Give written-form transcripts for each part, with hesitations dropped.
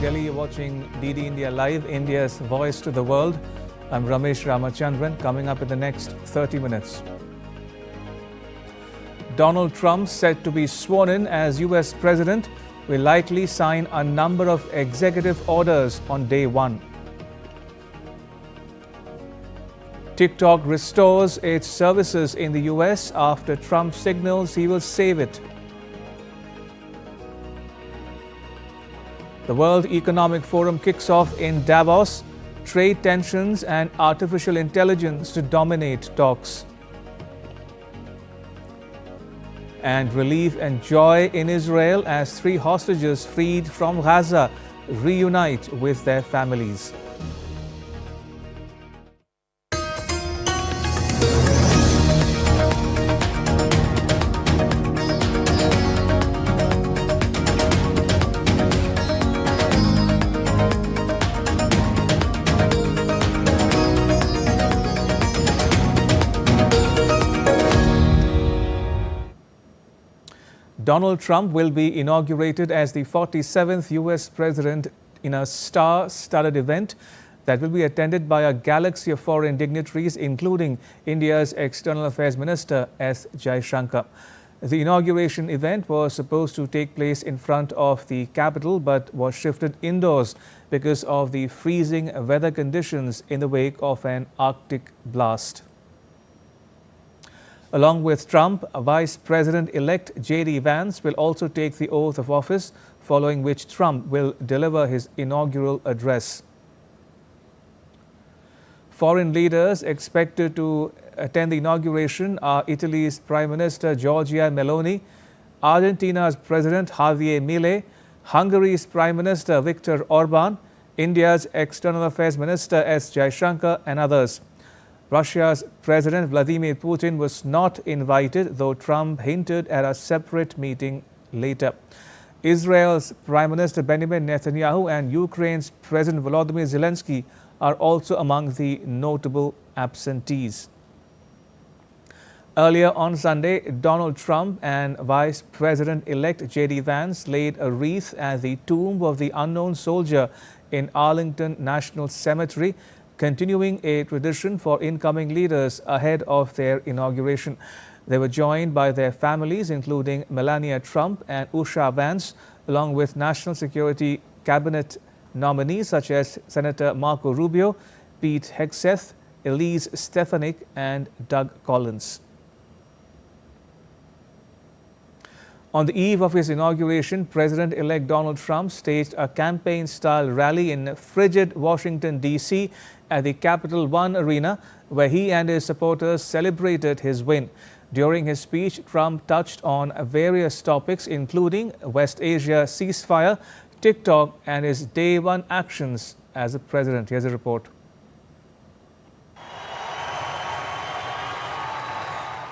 Delhi. You're watching DD India Live, India's voice to the world. I'm Ramesh Ramachandran. Coming up in the next 30 minutes. Donald Trump, set to be sworn in as U.S. President, will likely sign a number of executive orders on day one. Tik Tok restores its services in the U.S. after Trump signals he will save it. The World Economic Forum kicks off in Davos. Trade tensions and artificial intelligence to dominate talks. And relief and joy in Israel as 3 hostages freed from Gaza reunite with their families. Donald Trump will be inaugurated as the 47th U.S. President in a star-studded event that will be attended by a galaxy of foreign dignitaries, including India's External Affairs Minister S. Jaishankar. The inauguration event was supposed to take place in front of the Capitol but was shifted indoors because of the freezing weather conditions in the wake of an Arctic blast. Along with Trump, Vice President-elect J.D. Vance will also take the oath of office, following which Trump will deliver his inaugural address. Foreign leaders expected to attend the inauguration are Italy's Prime Minister Giorgia Meloni, Argentina's President Javier Milei, Hungary's Prime Minister Viktor Orban, India's External Affairs Minister S. Jaishankar, and others. Russia's President Vladimir Putin was not invited, though Trump hinted at a separate meeting later. Israel's Prime Minister Benjamin Netanyahu and Ukraine's President Volodymyr Zelensky are also among the notable absentees. Earlier on Sunday, Donald Trump and Vice President-elect J.D. Vance laid a wreath at the tomb of the unknown soldier in Arlington National Cemetery, continuing a tradition for incoming leaders ahead of their inauguration. They were joined by their families, including Melania Trump and Usha Vance, along with National Security Cabinet nominees such as Senator Marco Rubio, Pete Hegseth, Elise Stefanik, and Doug Collins. On the eve of his inauguration, President-elect Donald Trump staged a campaign-style rally in frigid Washington, D.C. at the Capital One Arena, where he and his supporters celebrated his win. During his speech, Trump touched on various topics, including West Asia ceasefire, Tik Tok, and his day one actions as a president. Here's a report.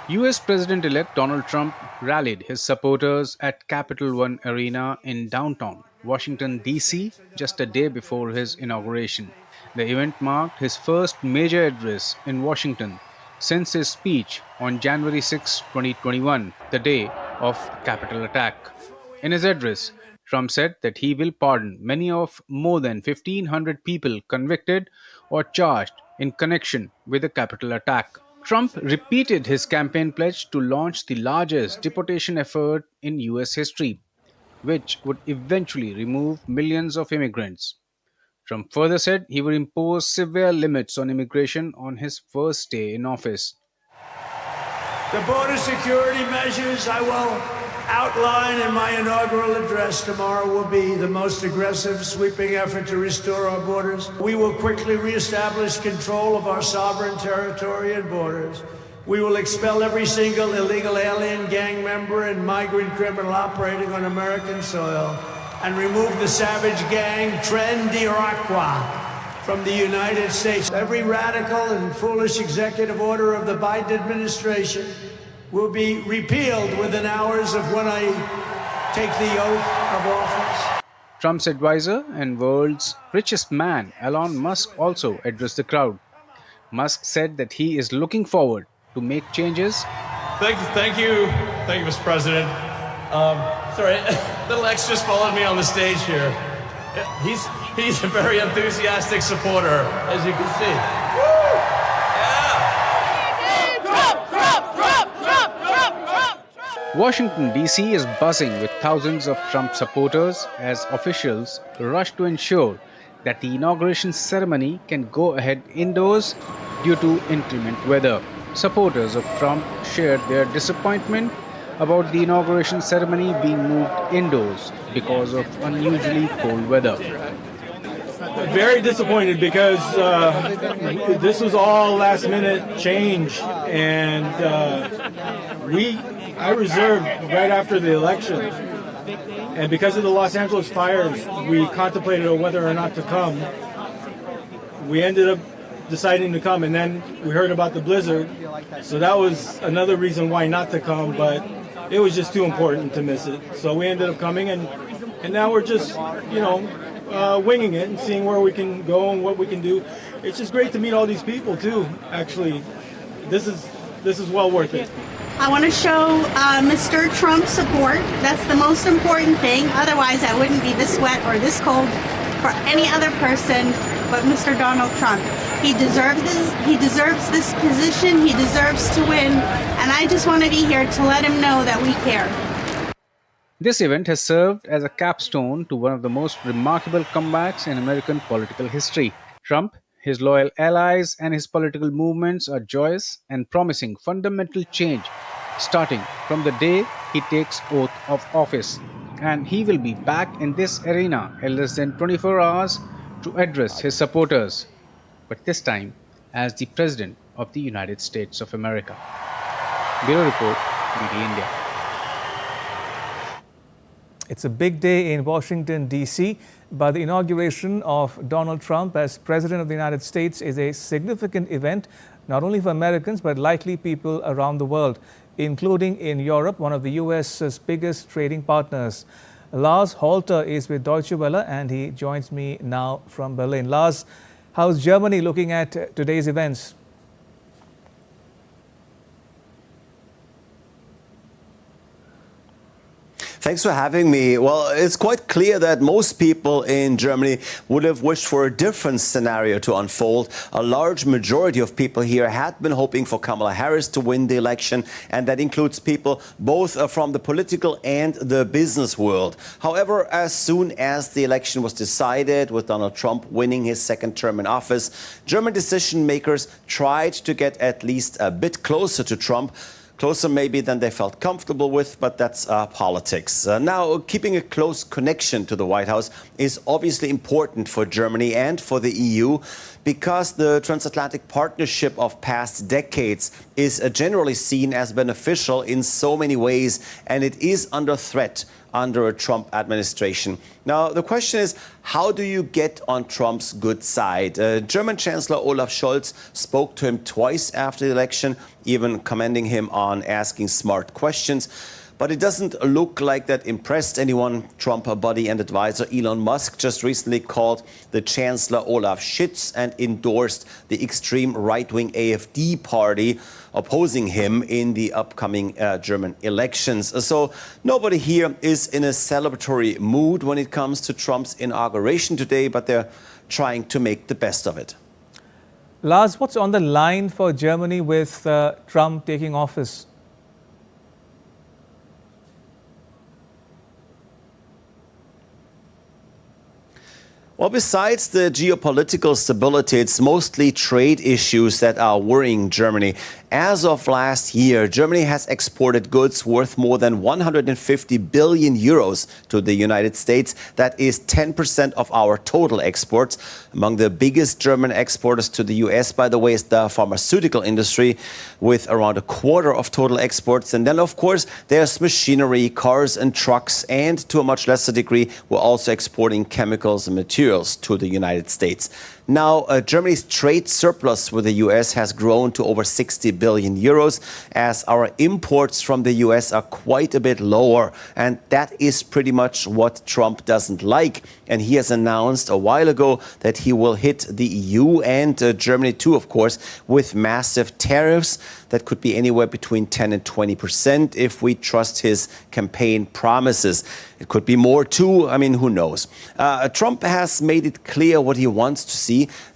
U.S. President-elect Donald Trump rallied his supporters at Capital One Arena in downtown Washington, D.C. just a day before his inauguration. The event marked his first major address in Washington since his speech on January 6, 2021, the day of the Capitol attack. In his address, Trump said that he will pardon many of more than 1,500 people convicted or charged in connection with the Capitol attack. Trump repeated his campaign pledge to launch the largest deportation effort in U.S. history, which would eventually remove millions of immigrants. Trump further said he would impose severe limits on immigration on his first day in office. The border security measures I will outline in my inaugural address tomorrow will be the most aggressive, sweeping effort to restore our borders. We will quickly reestablish control of our sovereign territory and borders. We will expel every single illegal alien, gang member, and migrant criminal operating on American soil, and remove the savage gang Tren de Aragua from the United States. Every radical and foolish executive order of the Biden administration will be repealed within hours of when I take the oath of office. Trump's advisor and world's richest man, Elon Musk, also addressed the crowd. Musk said that he is looking forward to make changes. Thank you, Mr. President. Sorry, little X just followed me on the stage here. He's a very enthusiastic supporter, as you can see. Washington, D.C. is buzzing with thousands of Trump supporters as officials rush to ensure that the inauguration ceremony can go ahead indoors due to inclement weather. Supporters of Trump shared their disappointment about the inauguration ceremony being moved indoors because of unusually cold weather. Very disappointed because this was all last minute change, and I reserved right after the election, and because of the Los Angeles fires, we contemplated whether or not to come. We ended up deciding to come, and then we heard about the blizzard, so that was another reason why not to come, but it was just too important to miss it. So we ended up coming, and now we're just, winging it and seeing where we can go and what we can do. It's just great to meet all these people too. Actually, this is well worth it. I want to show Mr. Trump support. That's the most important thing. Otherwise, I wouldn't be this wet or this cold for any other person but Mr. Donald Trump. He deserves this. He deserves this position. He deserves to win. And I just want to be here to let him know that we care. This event has served as a capstone to one of the most remarkable comebacks in American political history. Trump, his loyal allies, and his political movements are joyous and promising fundamental change starting from the day he takes oath of office. And he will be back in this arena in less than 24 hours to address his supporters, but this time as the President of the United States of America. Bureau Report, BD India. It's a big day in Washington, D.C., but the inauguration of Donald Trump as President of the United States is a significant event, not only for Americans, but likely people around the world, including in Europe, one of the U.S.'s biggest trading partners. Lars Halter is with Deutsche Welle, and he joins me now from Berlin. Lars, how's Germany looking at today's events? Thanks for having me. Well, it's quite clear that most people in Germany would have wished for a different scenario to unfold. A large majority of people here had been hoping for Kamala Harris to win the election, and that includes people both from the political and the business world. However, as soon as the election was decided, with Donald Trump winning his second term in office, German decision makers tried to get at least a bit closer to Trump. Closer maybe than they felt comfortable with, but that's politics. Now, keeping a close connection to the White House is obviously important for Germany and for the EU, because the transatlantic partnership of past decades is generally seen as beneficial in so many ways, and it is under threat under a Trump administration. Now, the question is, how do you get on Trump's good side? German Chancellor Olaf Scholz spoke to him twice after the election, even commending him on asking smart questions. But it doesn't look like that impressed anyone. Trump buddy and advisor Elon Musk just recently called the Chancellor Olaf Schitz and endorsed the extreme right-wing AfD party opposing him in the upcoming German elections. So nobody here is in a celebratory mood when it comes to Trump's inauguration today, but they're trying to make the best of it. Lars, what's on the line for Germany with Trump taking office? Well, besides the geopolitical stability, it's mostly trade issues that are worrying Germany. As of last year, Germany has exported goods worth more than 150 billion euros to the United States. That is 10% of our total exports. Among the biggest German exporters to the U.S., by the way, is the pharmaceutical industry, with around a quarter of total exports. And then, of course, there's machinery, cars and trucks, and to a much lesser degree, we're also exporting chemicals and materials to the United States. Now, Germany's trade surplus with the U.S. has grown to over 60 billion euros, as our imports from the U.S. are quite a bit lower. And that is pretty much what Trump doesn't like. And he has announced a while ago that he will hit the EU and Germany too, of course, with massive tariffs that could be anywhere between 10 and 20% if we trust his campaign promises. It could be more too. I mean, who knows? Trump has made it clear what he wants to see.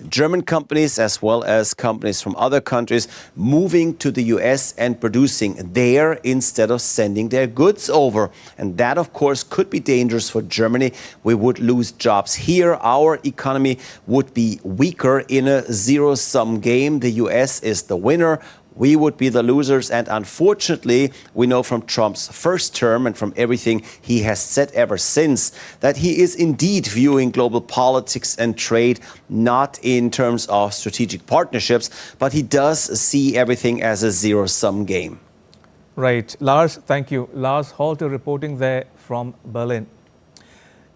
German companies as well as companies from other countries moving to the US and producing there instead of sending their goods over. And that, of course, could be dangerous for Germany. We would lose jobs here. Our economy would be weaker in a zero-sum game. The US is the winner. We would be the losers. And unfortunately, we know from Trump's first term and from everything he has said ever since that he is indeed viewing global politics and trade not in terms of strategic partnerships, but he does see everything as a zero-sum game. Right. Lars, thank you. Lars Halter reporting there from Berlin.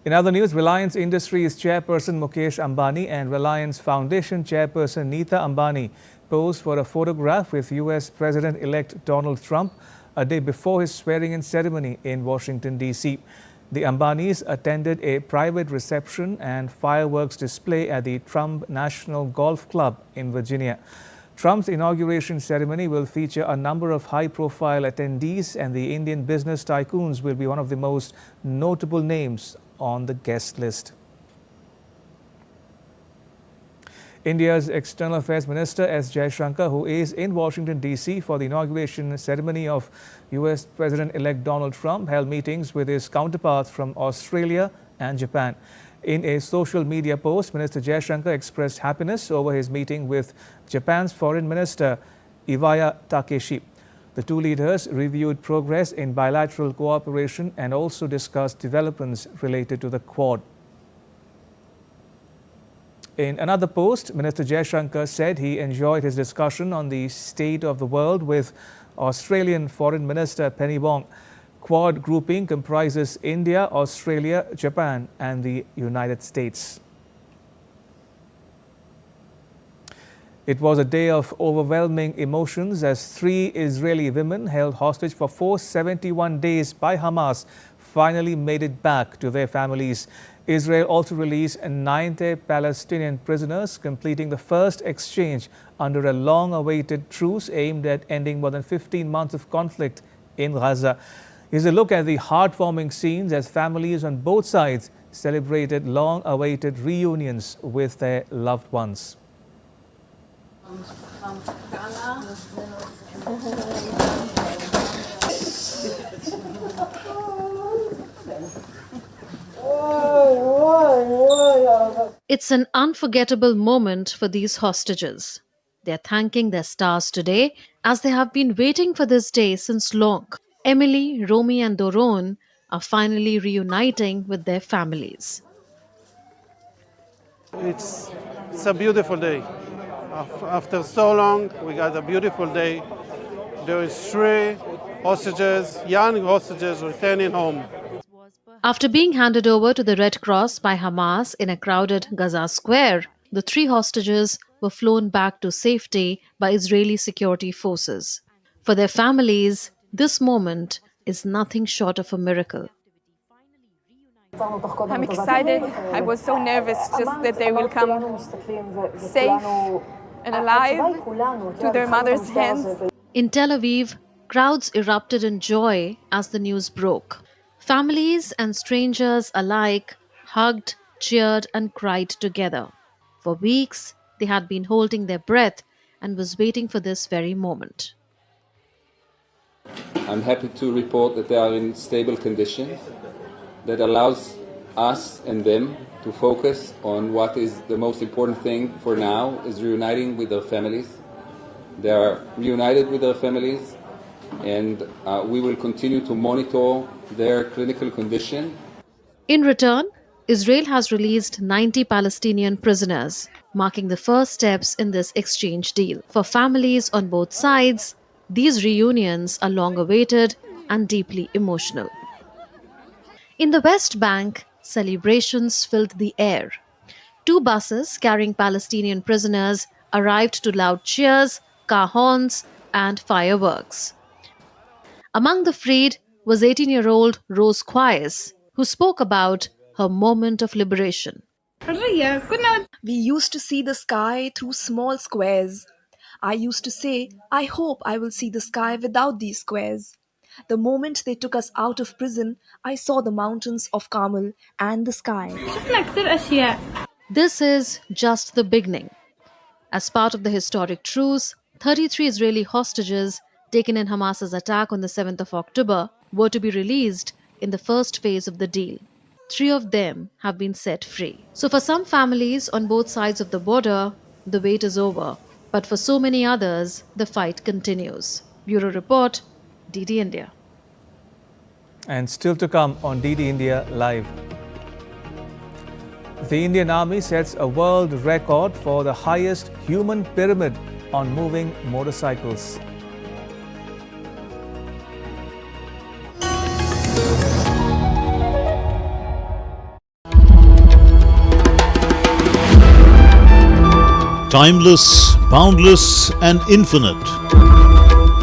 In other news, Reliance Industries chairperson Mukesh Ambani and Reliance Foundation chairperson Neeta Ambani posed for a photograph with U.S. President-elect Donald Trump a day before his swearing-in ceremony in Washington, D.C. The Ambanis attended a private reception and fireworks display at the Trump National Golf Club in Virginia. Trump's inauguration ceremony will feature a number of high-profile attendees, and the Indian business tycoons will be one of the most notable names on the guest list. India's External Affairs Minister S. Jaishankar, who is in Washington, D.C. for the inauguration ceremony of U.S. President-elect Donald Trump, held meetings with his counterparts from Australia and Japan. In a social media post, Minister Jaishankar expressed happiness over his meeting with Japan's Foreign Minister Iwaya Takeshi. The two leaders reviewed progress in bilateral cooperation and also discussed developments related to the Quad. In another post, Minister Jaishankar said he enjoyed his discussion on the state of the world with Australian Foreign Minister Penny Wong. Quad grouping comprises India, Australia, Japan and the United States. It was a day of overwhelming emotions as 3 Israeli women held hostage for 471 days by Hamas finally made it back to their families. Israel also released 90 Palestinian prisoners, completing the first exchange under a long-awaited truce aimed at ending more than 15 months of conflict in Gaza. Here's a look at the heartwarming scenes as families on both sides celebrated long-awaited reunions with their loved ones. It's an unforgettable moment for these hostages. They're thanking their stars today as they have been waiting for this day since long. Emily, Romy and Doron are finally reuniting with their families. It's a beautiful day. After so long, we got a beautiful day. There is 3 hostages, young hostages returning home. After being handed over to the Red Cross by Hamas in a crowded Gaza square, the 3 hostages were flown back to safety by Israeli security forces. For their families, this moment is nothing short of a miracle. I'm excited. I was so nervous just that they will come safe and alive to their mother's hands. In Tel Aviv, crowds erupted in joy as the news broke. Families and strangers alike hugged, cheered and cried together. For weeks, they had been holding their breath and was waiting for this very moment. I'm happy to report that they are in stable condition that allows us and them to focus on what is the most important thing for now, is reuniting with their families. They are reunited with their families, and we will continue to monitor their clinical condition. In return, Israel has released 90 Palestinian prisoners, marking the first steps in this exchange deal. For families on both sides, these reunions are long awaited and deeply emotional. In the West Bank, celebrations filled the air. Two buses carrying Palestinian prisoners arrived to loud cheers, car horns, and fireworks. Among the freed was 18-year-old Rose Quires, who spoke about her moment of liberation. We used to see the sky through small squares. I used to say, I hope I will see the sky without these squares. The moment they took us out of prison, I saw the mountains of Carmel and the sky. This is just the beginning. As part of the historic truce, 33 Israeli hostages taken in Hamas's attack on the 7th of October were to be released in the first phase of the deal. 3 of them have been set free. So, for some families on both sides of the border, the wait is over. But for so many others, the fight continues. Bureau Report, DD India. And still to come on DD India Live. The Indian Army sets a world record for the highest human pyramid on moving motorcycles. Timeless, boundless, and infinite.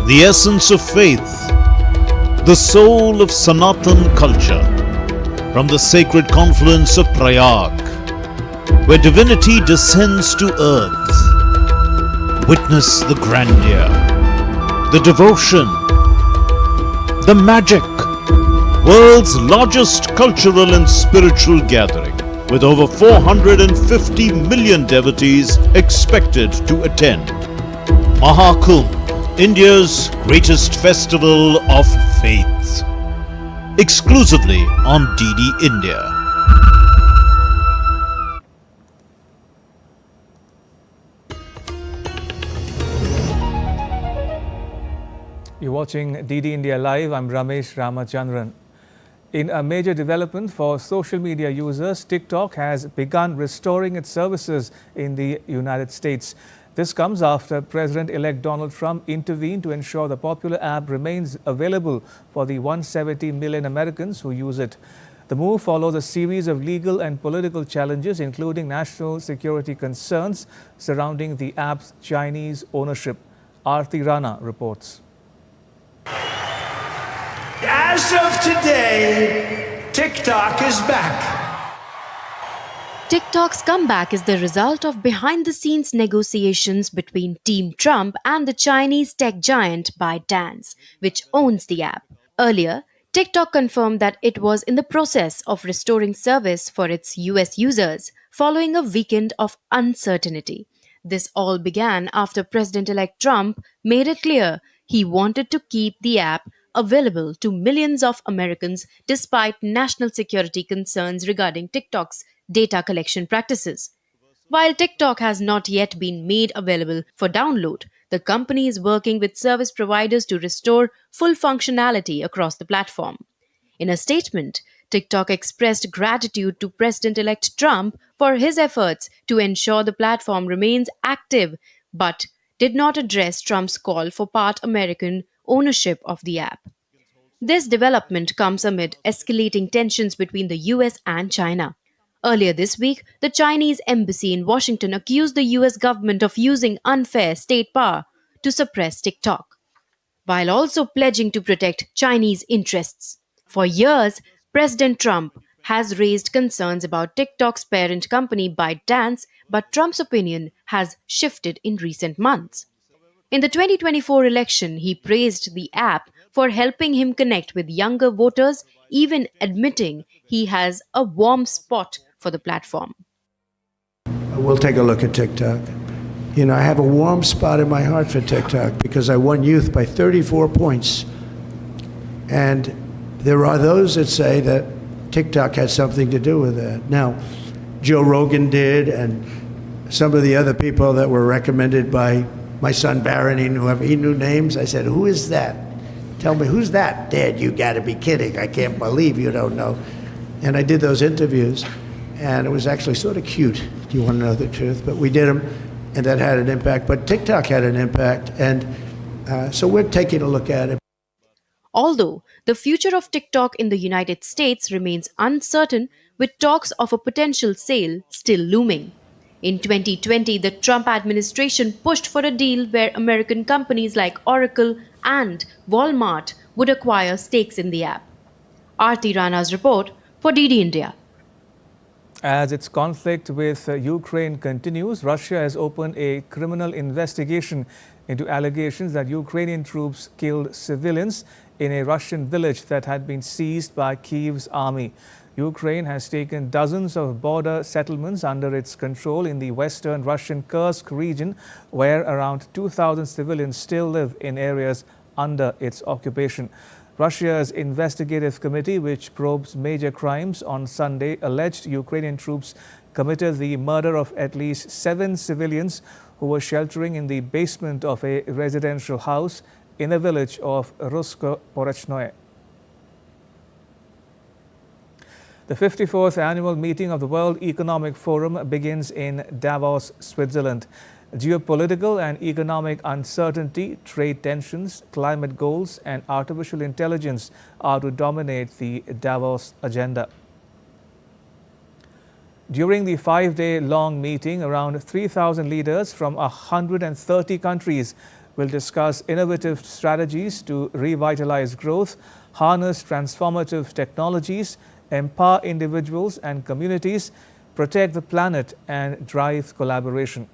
The essence of faith, the soul of Sanatan culture, from the sacred confluence of Prayag, where divinity descends to earth. Witness the grandeur, the devotion, the magic, world's largest cultural and spiritual gathering, with over 450 million devotees expected to attend. Mahakumbh, India's greatest festival of faith. Exclusively on DD India. You're watching DD India Live. I'm Ramesh Ramachandran. In a major development for social media users, TikTok has begun restoring its services in the United States. This comes after President-elect Donald Trump intervened to ensure the popular app remains available for the 170 million Americans who use it. The move follows a series of legal and political challenges, including national security concerns surrounding the app's Chinese ownership. Aarti Rana reports. As of today, TikTok is back. TikTok's comeback is the result of behind-the-scenes negotiations between Team Trump and the Chinese tech giant ByteDance, which owns the app. Earlier, TikTok confirmed that it was in the process of restoring service for its US users, following a weekend of uncertainty. This all began after President-elect Trump made it clear he wanted to keep the app available to millions of Americans despite national security concerns regarding TikTok's data collection practices. While TikTok has not yet been made available for download, the company is working with service providers to restore full functionality across the platform. In a statement, TikTok expressed gratitude to President-elect Trump for his efforts to ensure the platform remains active, but did not address Trump's call for part American ownership of the app. This development comes amid escalating tensions between the US and China. Earlier this week, the Chinese embassy in Washington accused the US government of using unfair state power to suppress TikTok, while also pledging to protect Chinese interests. For years, President Trump has raised concerns about TikTok's parent company ByteDance, but Trump's opinion has shifted in recent months. In the 2024 election, he praised the app for helping him connect with younger voters, even admitting he has a warm spot for the platform. We'll take a look at TikTok. You know, I have a warm spot in my heart for TikTok because I won youth by 34 points. And there are those that say that TikTok had something to do with that. Now, Joe Rogan did, and some of the other people that were recommended by my son Barron, he knew names. I said, who is that? Tell me, who's that? Dad, you gotta be kidding. I can't believe you don't know. And I did those interviews, and it was actually sort of cute, if you want to know the truth. But we did them, and that had an impact. But TikTok had an impact, and so we're taking a look at it. Although the future of TikTok in the United States remains uncertain, with talks of a potential sale still looming. In 2020, the Trump administration pushed for a deal where American companies like Oracle and Walmart would acquire stakes in the app. Aarti Rana's report for DD India. As its conflict with Ukraine continues, Russia has opened a criminal investigation into allegations that Ukrainian troops killed civilians in a Russian village that had been seized by Kyiv's army. Ukraine has taken dozens of border settlements under its control in the western Russian Kursk region, where around 2,000 civilians still live in areas under its occupation. Russia's investigative committee, which probes major crimes, on Sunday alleged Ukrainian troops committed the murder of at least 7 civilians who were sheltering in the basement of a residential house in the village of Rusko-Porechnoye. The 54th annual meeting of the World Economic Forum begins in Davos, Switzerland. Geopolitical and economic uncertainty, trade tensions, climate goals, and artificial intelligence are to dominate the Davos agenda. During the 5-day-long meeting, around 3,000 leaders from 130 countries will discuss innovative strategies to revitalize growth, harness transformative technologies, empower individuals and communities, protect the planet, and drive collaboration.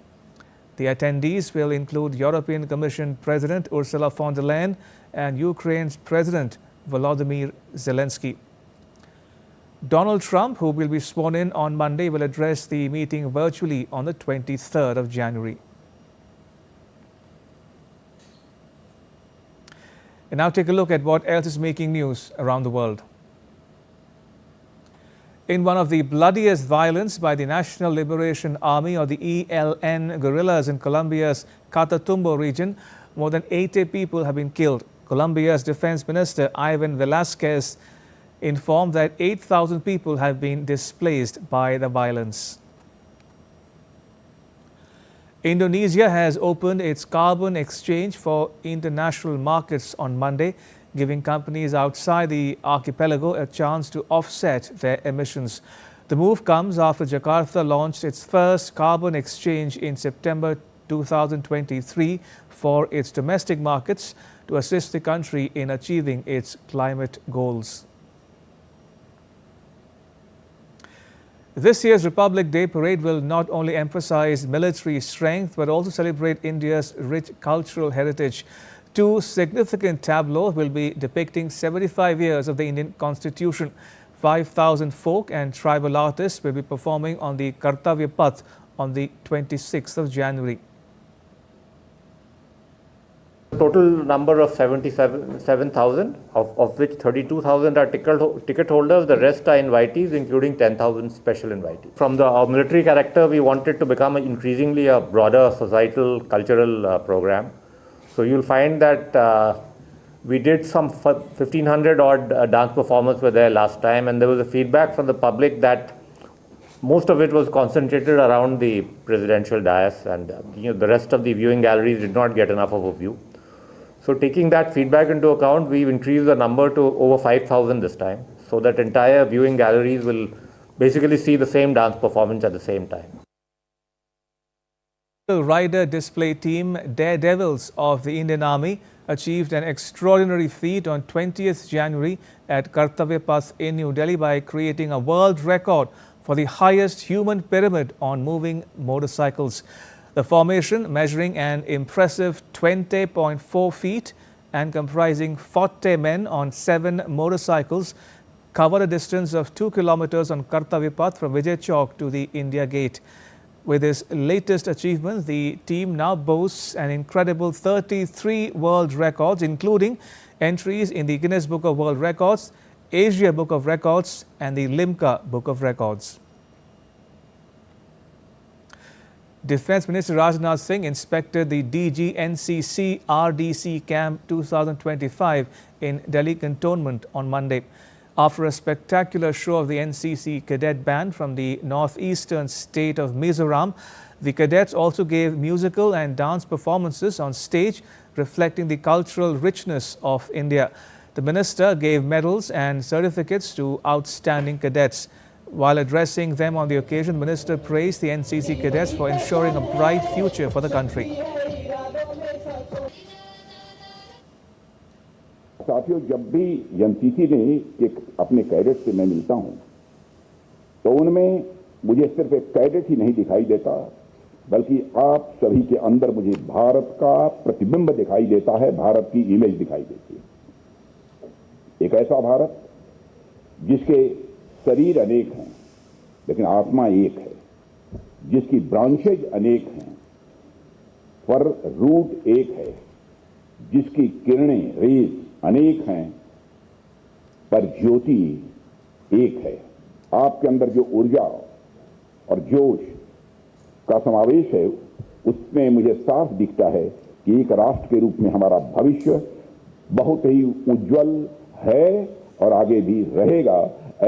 The attendees will include European Commission President Ursula von der Leyen and Ukraine's President Volodymyr Zelensky. Donald Trump, who will be sworn in on Monday, will address the meeting virtually on the 23rd of January. And now take a look at what else is making news around the world. In one of the bloodiest violence by the National Liberation Army, or the ELN guerrillas in Colombia's Catatumbo region, more than 80 people have been killed. Colombia's Defense Minister Ivan Velázquez informed that 8,000 people have been displaced by the violence. Indonesia has opened its carbon exchange for international markets on Monday, giving companies outside the archipelago a chance to offset their emissions. The move comes after Jakarta launched its first carbon exchange in September 2023 for its domestic markets to assist the country in achieving its climate goals. This year's Republic Day parade will not only emphasize military strength but also celebrate India's rich cultural heritage. 2 significant tableaux will be depicting 75 years of the Indian Constitution. 5,000 folk and tribal artists will be performing on the Kartavya Path on the 26th of January. Total number of 77,000, of which 32,000 are ticket holders. The rest are invitees, including 10,000 special invitees. From the military character, we wanted to become increasingly a broader societal, cultural program. So you'll find that we did some 1,500 odd dance performers were there last time, and there was a feedback from the public that most of it was concentrated around the presidential dais, and the rest of the viewing galleries did not get enough of a view. So taking that feedback into account, we've increased the number to over 5,000 this time, so that entire viewing galleries will basically see the same dance performance at the same time. The rider display team Daredevils of the Indian Army achieved an extraordinary feat on 20th January at Kartavya Path in New Delhi by creating a world record for the highest human pyramid on moving motorcycles. The formation, measuring an impressive 20.4 feet and comprising 40 men on 7 motorcycles, covered a distance of 2 kilometers on Kartavya Path from Vijay Chowk to the India Gate. With its latest achievement, the team now boasts an incredible 33 world records, including entries in the Guinness Book of World Records, Asia Book of Records, and the Limca Book of Records. Defense Minister Rajnath Singh inspected the DG-NCC RDC Camp 2025 in Delhi Cantonment on Monday. After a spectacular show of the NCC cadet band from the northeastern state of Mizoram, the cadets also gave musical and dance performances on stage reflecting the cultural richness of India. The minister gave medals and certificates to outstanding cadets. While addressing them on the occasion, the minister praised the NCC cadets for ensuring a bright future for the country. साथियों, जब भी NCC ने अपने cadet से मैं मिलता हूं तो उनमें मुझे सिर्फ एक कैडेट ही नहीं दिखाई देता, बल्कि आप सभी के अंदर मुझे भारत का प्रतिबिंब दिखाई देता है, भारत की इमेज दिखाई देती है। एक ऐसा भारत जिसके शरीर अनेक हैं लेकिन आत्मा एक है, जिसकी ब्रांचेज अनेक हैं पर रूट एक है, जिसकी किरणें रेज अनेक हैं पर ज्योति एक है। आपके अंदर जो ऊर्जा और जोश का समावेश है उसमें मुझे साफ दिखता है कि एक राष्ट्र के रूप में हमारा भविष्य बहुत ही उज्जवल है और आगे भी रहेगा,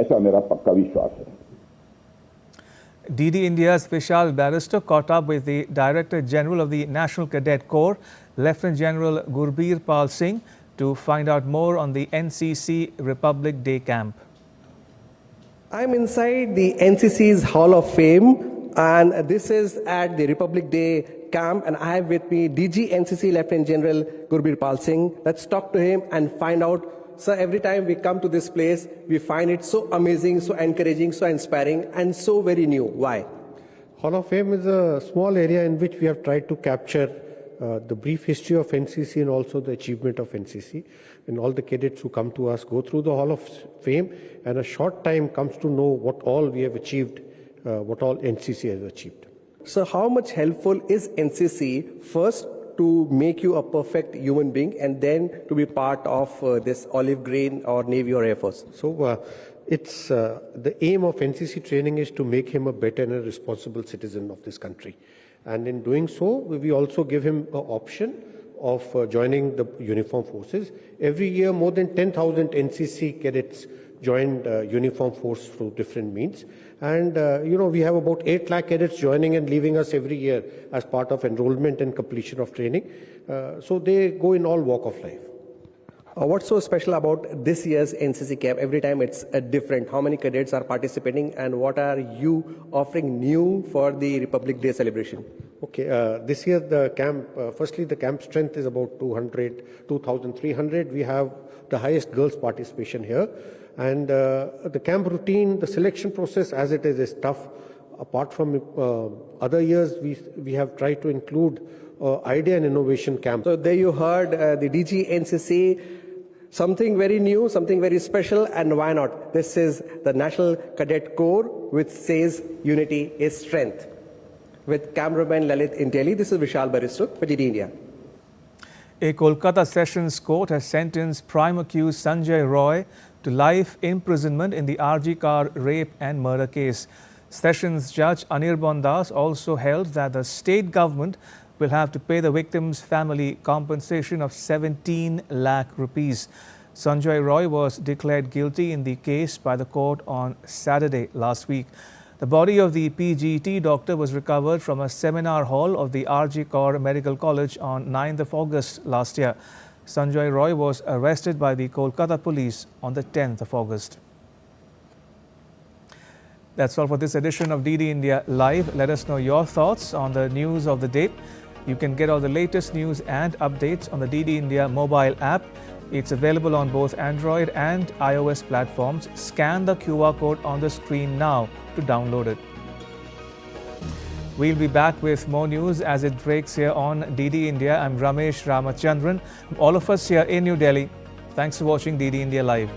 ऐसा मेरा पक्का विश्वास है। DD India's special barrister caught up with the Director General of the National Cadet Corps, Lieutenant General Gurbir Pal Singh, to find out more on the NCC Republic Day camp. I'm inside the NCC's Hall of Fame, and this is at the Republic Day camp, and I have with me DG NCC Lieutenant General Gurbir Pal Singh. Let's talk to him and find out. Sir, every time we come to this place, we find it so amazing, so encouraging, so inspiring, and so very new. Why? Hall of Fame is a small area in which we have tried to capture the brief history of NCC and also the achievement of NCC. And all the cadets who come to us go through the Hall of Fame, and a short time comes to know what all we have achieved, what all NCC has achieved. So how much helpful is NCC first to make you a perfect human being and then to be part of this olive green or Navy or Air Force? So it's the aim of NCC training is to make him a better and a responsible citizen of this country. And in doing so, we also give him an option of joining the uniform forces. Every year, more than 10,000 NCC cadets join uniform force through different means. And, we have about 8 lakh cadets joining and leaving us every year as part of enrollment and completion of training. So they go in all walk of life. What's so special about this year's NCC camp? Every time it's different. How many cadets are participating and what are you offering new for the Republic Day celebration? Okay, this year the camp, firstly the camp strength is about 2,300. We have the highest girls participation here. And the camp routine, the selection process as it is tough. Apart from other years, we have tried to include idea and innovation camp. So there you heard the DG NCC, something very new, something very special, and why not? This is the National Cadet Corps, which says unity is strength. With cameraman Lalit in Delhi, this is Vishal Barisuk for DD India. A Kolkata Sessions Court has sentenced prime accused Sanjay Roy to life imprisonment in the RG Car rape and murder case. Sessions Judge Anirban Das also held that the state government will have to pay the victim's family compensation of 17 lakh rupees. Sanjay Roy was declared guilty in the case by the court on Saturday last week. The body of the PGT doctor was recovered from a seminar hall of the RG Kaur Medical College on 9th of August last year. Sanjay Roy was arrested by the Kolkata police on the 10th of August. That's all for this edition of DD India Live. Let us know your thoughts on the news of the day. You can get all the latest news and updates on the DD India mobile app. It's available on both Android and iOS platforms. Scan the QR code on the screen now to download it. We'll be back with more news as it breaks here on DD India. I'm Ramesh Ramachandran. All of us here in New Delhi. Thanks for watching DD India Live.